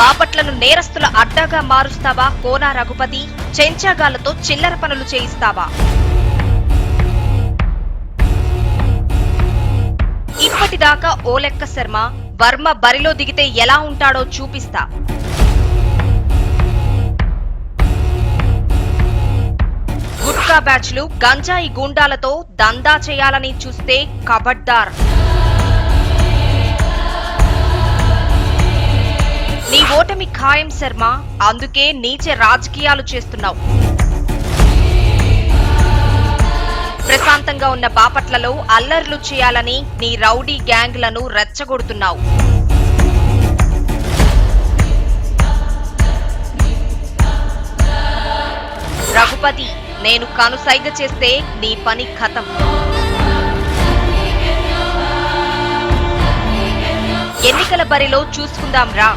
బాపట్లను నేరస్తుల అడ్డాగా మారుస్తావా కోన రఘుపతి? చెంచాగాలతో చిల్లర పనులు చేయిస్తావా? ఇప్పటిదాకా ఓ లెక్క శర్మ, వర్మ బరిలో దిగితే ఎలా ఉంటాడో చూపిస్తా. గుట్కా బ్యాచ్లు, గంజాయి గూండాలతో దందా చేయాలని చూస్తే కబడ్దార్. నీ ఓటమి ఖాయం శర్మ, అందుకే నీచ రాజకీయాలు చేస్తున్నావు. ప్రశాంతంగా ఉన్న బాపట్లలో అల్లర్లు చేయాలని నీ రౌడీ గ్యాంగ్లను రెచ్చగొడుతున్నావు. రఘుపతి, నేను కనుసైగ చేస్తే నీ పని ఖతం. ఎన్నికల బరిలో చూసుకుందాం రా.